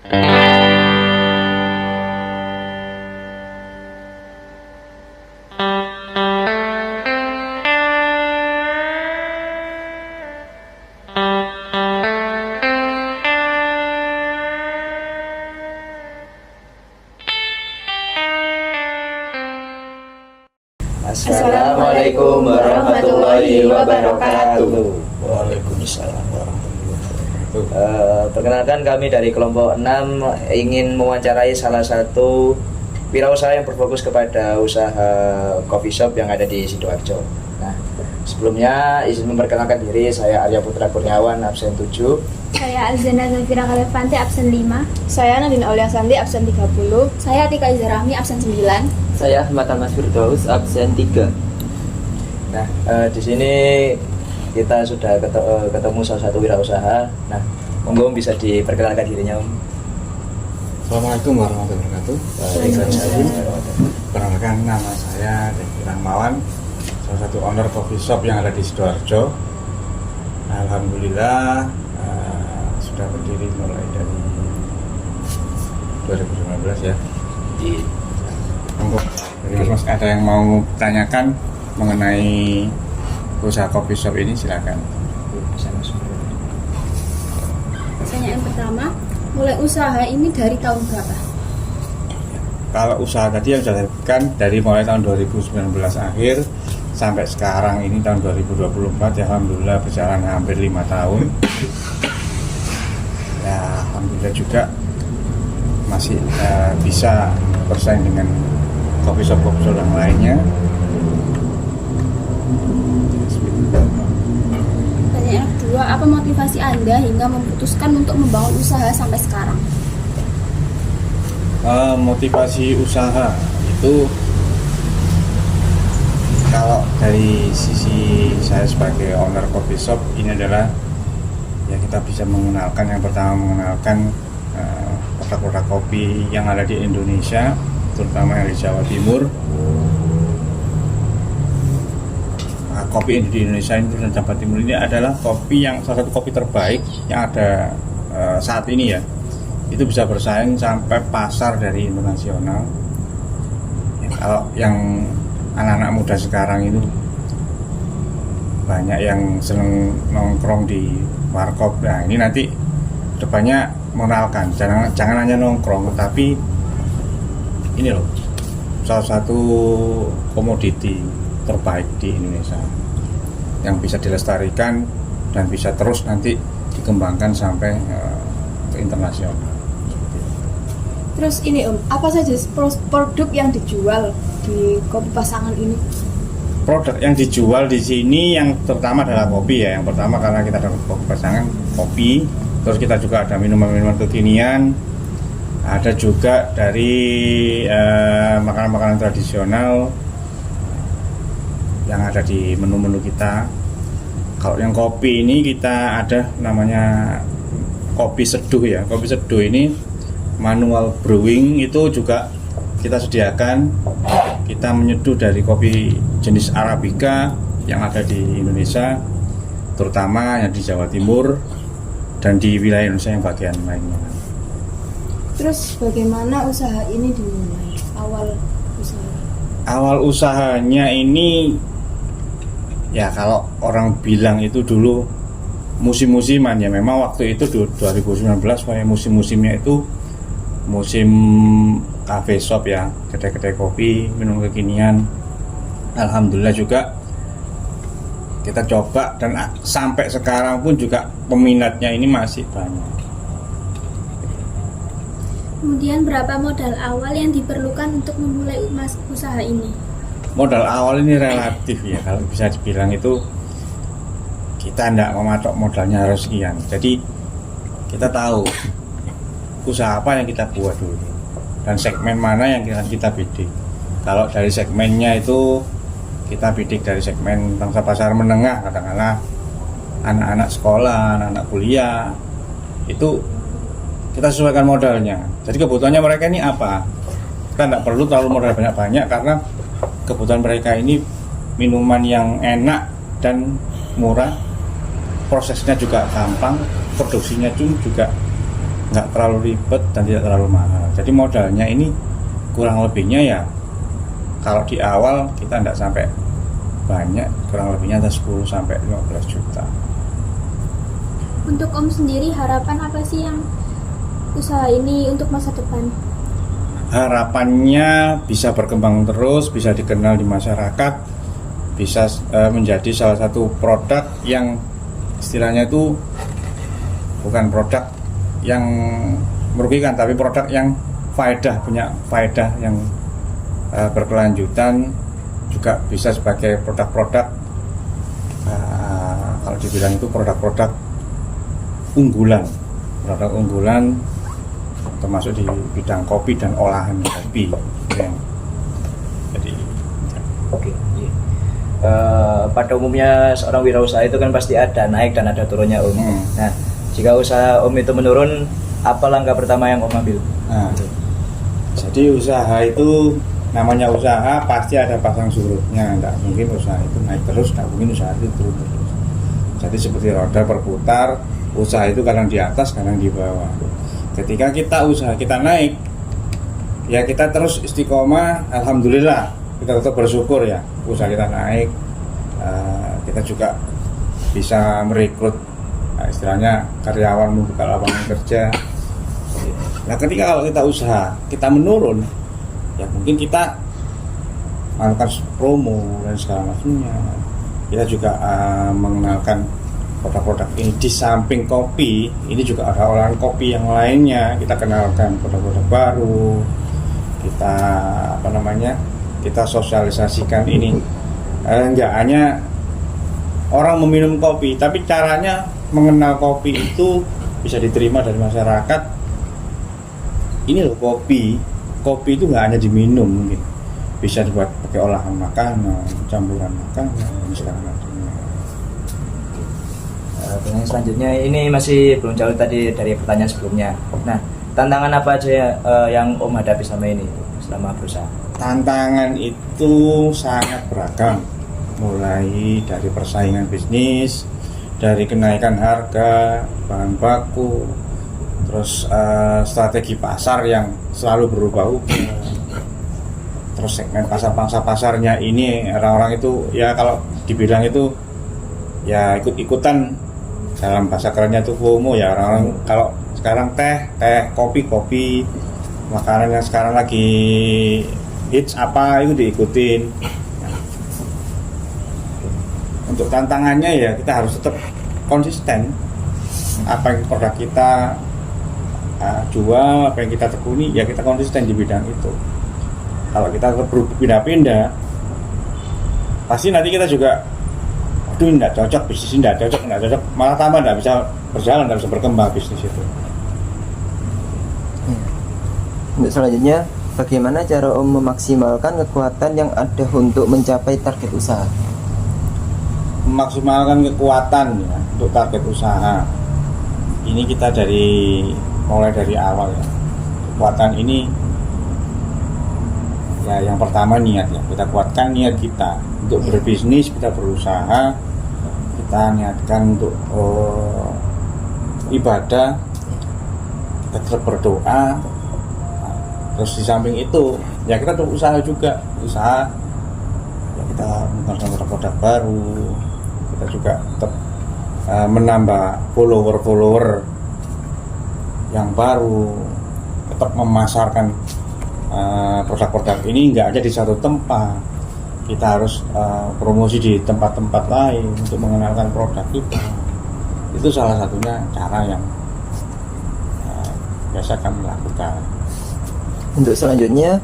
Assalamualaikum warahmatullahi wabarakatuh. Waalaikumsalam warahmatullahi wabarakatuh. Perkenalkan, kami dari kelompok 6 ingin mewawancarai salah satu wirausaha yang berfokus kepada usaha coffee shop yang ada di Sidoarjo. Nah, sebelumnya izin memperkenalkan diri, saya Arya Putra Kurniawan, absen 7. Saya Alzana Zafira Kalevanti, absen 5. Saya Nadine Aulia Sandi, absen 30. Saya Tika Izarahmi, absen 9. Saya Ahmad Mas Firdaus, absen 3. Nah, di sini kita sudah ketemu salah satu wirausaha. Nah, monggo bisa diperkenalkan dirinya, Om. Assalamualaikum warahmatullahi wabarakatuh. Waalaikumsalam. Perkenalkan, nama saya Devi Rahmawan, salah satu owner coffee shop yang ada di Sidoarjo. Alhamdulillah sudah berdiri mulai dari 2019 ya. Monggo, dari Mas ada yang mau tanyakan mengenai usaha coffee shop ini, silakan. Pertanyaan pertama, mulai usaha ini dari tahun berapa? Kalau usaha tadi yang sudah dilakukan dari mulai tahun 2019 akhir sampai sekarang ini tahun 2024, ya alhamdulillah berjalan hampir 5 tahun. Ya alhamdulillah juga masih bisa bersaing dengan coffee shop yang lainnya. Pertanyaan kedua, apa motivasi Anda hingga memutuskan untuk membangun usaha sampai sekarang? Motivasi usaha itu, kalau dari sisi saya sebagai owner coffee shop, ini adalah ya kita bisa mengenalkan, yang pertama mengenalkan produk-produk kopi yang ada di Indonesia, terutama yang di Jawa Timur. Kopi di Indonesia ini dan Jawa Timur ini adalah kopi yang salah satu kopi terbaik yang ada saat ini ya. Itu bisa bersaing sampai pasar dari internasional. Ya, kalau yang anak-anak muda sekarang itu banyak yang seneng nongkrong di warkop. Nah ini nanti depannya mengenalkan, jangan hanya nongkrong, tapi ini loh salah satu komoditi terbaik di Indonesia yang bisa dilestarikan dan bisa terus nanti dikembangkan sampai ke internasional. Terus ini Om, apa saja produk yang dijual di kopi pasangan ini? Produk yang dijual di sini yang terutama adalah kopi ya. Yang pertama karena kita ada kopi pasangan, kopi. Terus kita juga ada minuman-minuman kekinian. Ada juga dari makanan-makanan tradisional yang ada di menu-menu kita. Kalau yang kopi ini kita ada namanya kopi seduh ya. Kopi seduh ini manual brewing, itu juga kita sediakan. Kita menyeduh dari kopi jenis Arabica yang ada di Indonesia, terutama yang di Jawa Timur dan di wilayah Indonesia yang bagian lainnya. Terus bagaimana usaha ini dimulai? Awal usahanya ini ya kalau orang bilang itu dulu musim-musiman ya. Memang waktu itu 2019 musim-musimnya itu musim cafe shop ya, kedai-kedai kopi, minum kekinian. Alhamdulillah juga kita coba dan sampai sekarang pun juga peminatnya ini masih banyak. Kemudian berapa modal awal yang diperlukan untuk memulai usaha ini? Modal awal ini relatif ya, kalau bisa dibilang itu kita tidak mematok modalnya harus sekian. Jadi kita tahu usaha apa yang kita buat dulu dan segmen mana yang kita bidik. Kalau dari segmennya itu kita bidik dari segmen bangsa pasar menengah, katakanlah anak-anak sekolah, anak-anak kuliah, itu kita sesuaikan modalnya. Jadi kebutuhannya mereka ini apa? Kita tidak perlu terlalu modal banyak-banyak karena kebutuhan mereka ini minuman yang enak dan murah, prosesnya juga gampang, produksinya juga nggak terlalu ribet dan tidak terlalu mahal. Jadi modalnya ini kurang lebihnya ya kalau di awal kita tidak sampai banyak, kurang lebihnya ada 10 sampai 15 juta. Untuk Om sendiri harapan apa sih yang usaha ini untuk masa depan? Harapannya bisa berkembang terus, bisa dikenal di masyarakat, bisa menjadi salah satu produk yang istilahnya itu bukan produk yang merugikan, tapi produk yang punya faedah yang berkelanjutan, juga bisa sebagai produk-produk kalau dibilang itu produk-produk unggulan termasuk di bidang kopi dan olahan kopi. Jadi Oke. Iya. Pada umumnya seorang wirausaha itu kan pasti ada naik dan ada turunnya Om. Nah, jika usaha Om itu menurun, apa langkah pertama yang Om ambil? nah, jadi usaha itu namanya usaha pasti ada pasang surutnya, nggak mungkin usaha itu naik terus, nggak mungkin usaha itu turun terus. Jadi seperti roda berputar, usaha itu kadang di atas, kadang di bawah. Ketika usaha kita naik, ya kita terus istiqomah, alhamdulillah, kita tetap bersyukur ya, usaha kita naik, kita juga bisa merekrut, istilahnya karyawan, membuka lapangan kerja. Nah ketika kalau kita usaha, kita menurun, ya mungkin kita melakukan promo dan segala macamnya. Kita juga mengenalkan produk-produk ini. Di samping kopi, ini juga ada olahan kopi yang lainnya. Kita kenalkan produk-produk baru. Kita sosialisasikan ini. Enggak hanya orang meminum kopi, tapi caranya mengenal kopi itu bisa diterima dari masyarakat. Ini loh kopi itu nggak hanya diminum, mungkin bisa dibuat pakai olahan makanan, campuran makanan, segala macamnya. Pertanyaan selanjutnya ini masih belum jauh tadi dari pertanyaan sebelumnya. Nah, tantangan apa aja yang Om hadapi selama ini selama berusaha? Tantangan itu sangat beragam, mulai dari persaingan bisnis, dari kenaikan harga bahan baku, terus strategi pasar yang selalu berubah-ubah, terus segmen pasarnya ini orang-orang itu ya kalau dibilang itu ya ikut-ikutan, dalam bahasa kerennya itu FOMO ya, orang-orang kalau sekarang teh, kopi, makanan yang sekarang lagi hits apa itu diikutin. Untuk tantangannya ya kita harus tetap konsisten, apa yang produk kita jual, apa yang kita tekuni, ya kita konsisten di bidang itu. Kalau kita berpindah-pindah, pasti nanti kita juga aduh tidak cocok, bisnis ini tidak cocok, malah tambah tidak bisa berjalan, tidak bisa berkembang bisnis itu. Untuk selanjutnya, bagaimana cara Om memaksimalkan kekuatan yang ada untuk mencapai target usaha? Memaksimalkan kekuatan ya, untuk target usaha ini kita mulai dari awal ya. Kekuatan ini ya yang pertama niat ya, kita kuatkan niat kita untuk berbisnis, kita berusaha, kita niatkan untuk ibadah, kita tetap berdoa. Terus di samping itu ya kita untuk usaha juga, ya kita menggunakan produk-produk baru, kita juga tetap menambah follower yang baru, tetap memasarkan produk-produk ini nggak aja di satu tempat, kita harus promosi di tempat-tempat lain untuk mengenalkan produk kita. Itu salah satunya cara yang biasa kami lakukan. Untuk selanjutnya,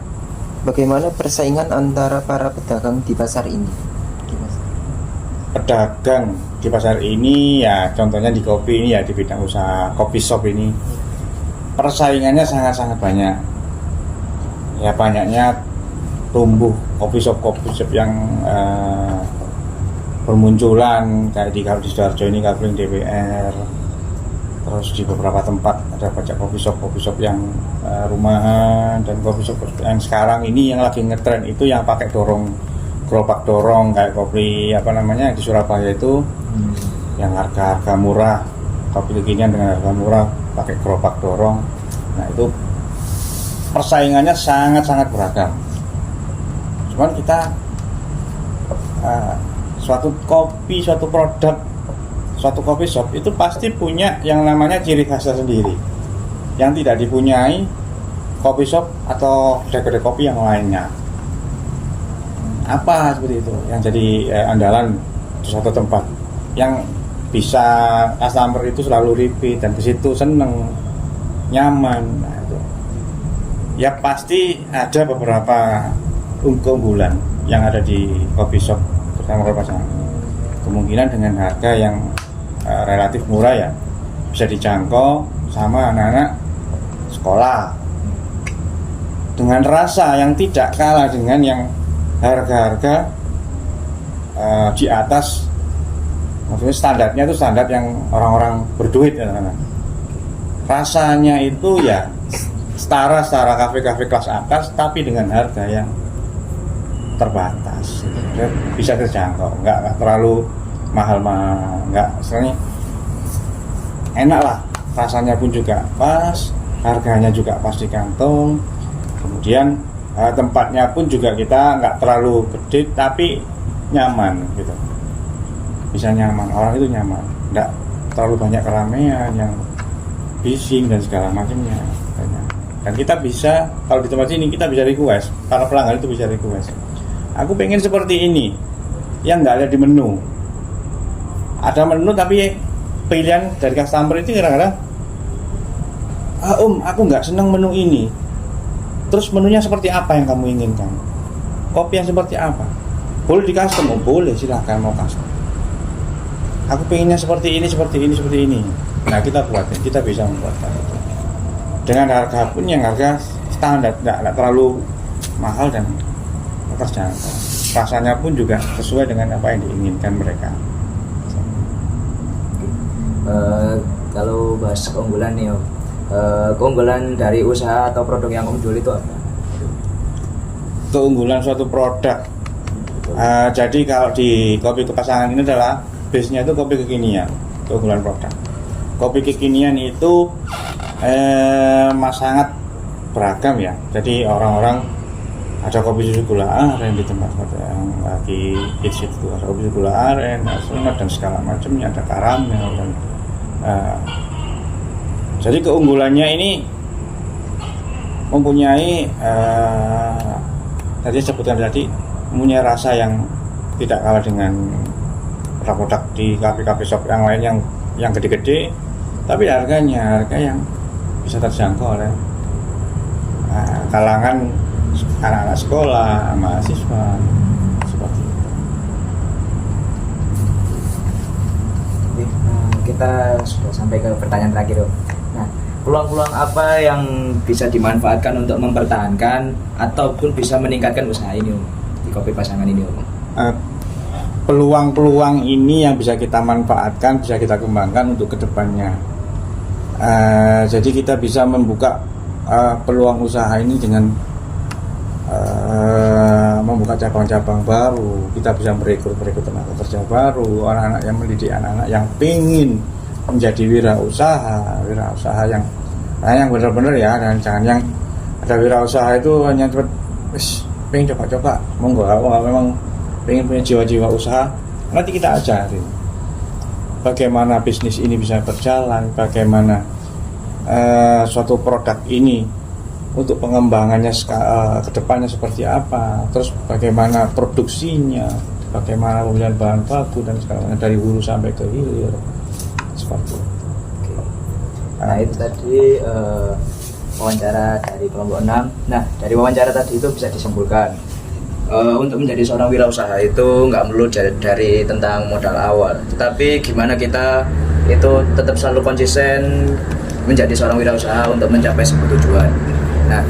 bagaimana persaingan antara para pedagang di pasar ini? Pedagang di pasar ini ya contohnya di kopi ini ya, di bidang usaha kopi shop ini persaingannya sangat-sangat banyak. Ya banyaknya tumbuh kopi shop yang bermunculan kayak kalau di Sidoarjo ini Kafling DPR, terus di beberapa tempat ada banyak kopi shop yang rumahan, dan kopi shop yang sekarang ini yang lagi ngetren itu yang pakai gerobak dorong kayak kopi di Surabaya itu yang harga murah, kopi kekinian dengan harga murah pakai gerobak dorong. Nah itu persaingannya sangat-sangat beragam. Cuman kita suatu produk, suatu coffee shop itu pasti punya yang namanya ciri khasnya sendiri yang tidak dipunyai coffee shop atau kedai kopi yang lainnya. Apa seperti itu yang jadi andalan di suatu tempat yang bisa customer itu selalu repeat dan di situ seneng, nyaman. Nah, itu ya pasti ada beberapa keunggulan yang ada di coffee shop terutama kalau pasangan. Kemungkinan dengan harga yang relatif murah ya, bisa dijangkau sama anak-anak sekolah, dengan rasa yang tidak kalah dengan yang harga-harga di atas, maksudnya standarnya itu standar yang orang-orang berduit ya, rasanya itu ya setara kafe-kafe kelas atas tapi dengan harga yang terbatas, bisa terjangkau, nggak terlalu mahal-mahal, nggak istilahnya enak lah, rasanya pun juga pas, harganya juga pas di kantong, kemudian tempatnya pun juga kita nggak terlalu gede tapi nyaman gitu, bisa nyaman, orang itu nyaman, nggak terlalu banyak keramaian yang bising dan segala macamnya. Dan kita bisa, kalau di tempat ini kita bisa request, para pelanggan itu bisa request, aku pengen seperti ini, yang nggak ada di menu. Ada menu tapi pilihan dari customer itu kadang-kadang, aku nggak seneng menu ini. Terus menunya seperti apa yang kamu inginkan? Kopi yang seperti apa? Boleh di custom? Oh, boleh, silahkan mau custom. Aku pengennya seperti ini, seperti ini, seperti ini. Nah kita buatin, kita bisa membuatkan itu dengan harga pun yang harga standar, tidak terlalu mahal dan terjangkau. Rasanya pun juga sesuai dengan apa yang diinginkan mereka. Kalau bahas keunggulan nih Om, keunggulan dari usaha atau produk yang Om jual itu apa? Keunggulan suatu produk, jadi kalau di kopi kepasangan ini adalah base-nya itu kopi kekinian. Keunggulan produk kopi kekinian itu sangat beragam ya. Jadi orang-orang ada kopi susu gula aren di tempat yang lagi hits itu, ada kopi susu gula aren, hazelnut dan segala macamnya, ada karamel dan jadi keunggulannya ini mempunyai tadi sebutkan tadi, mempunyai rasa yang tidak kalah dengan produk-produk di kafe-kafe shop yang lain yang gede-gede, tapi harga yang bisa terjangkau oleh kalangan anak-anak sekolah, mahasiswa seperti itu. Kita sudah sampai ke pertanyaan terakhir Om. Nah, peluang-peluang apa yang bisa dimanfaatkan untuk mempertahankan ataupun bisa meningkatkan usaha ini Om, di kopi pasangan ini Om? Peluang-peluang ini yang bisa kita manfaatkan, bisa kita kembangkan untuk kedepannya. Jadi kita bisa membuka peluang usaha ini dengan membuka cabang-cabang baru. Kita bisa merekrut tenaga kerja baru, anak-anak yang mendidik anak-anak yang pengen menjadi wirausaha yang benar-benar ya, dan jangan yang ada wirausaha itu hanya cepat pengen coba-coba, monggo, kalau memang pengen punya jiwa-jiwa usaha, nanti kita ajarin bagaimana bisnis ini bisa berjalan, bagaimana suatu produk ini untuk pengembangannya ke depannya seperti apa, terus bagaimana produksinya, bagaimana pemilihan bahan baku dan segala macam dari hulu sampai ke hilir seperti itu. Nah itu tadi wawancara dari kelompok 6. Nah dari wawancara tadi itu bisa disimpulkan untuk menjadi seorang wirausaha itu nggak melulu dari tentang modal awal, tetapi gimana kita itu tetap selalu konsisten menjadi seorang wirausaha untuk mencapai sebuah tujuan. Nah,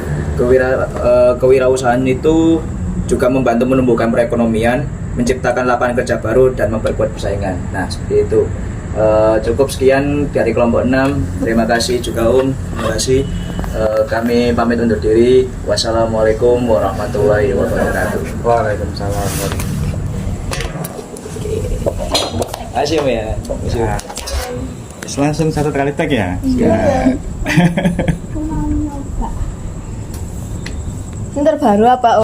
kewirausahaan itu juga membantu menumbuhkan perekonomian, menciptakan lapangan kerja baru dan memperkuat persaingan. Nah, seperti itu. Cukup sekian dari kelompok 6. Terima kasih juga Om. Terima kasih. Kami pamit undur diri. Wassalamualaikum warahmatullahi wabarakatuh. Waalaikumsalam. Terima kasih Om ya. Terima kasih. langsung satu kali tag ya. Iya. Aku mau nyoba. Ini terbaru apa?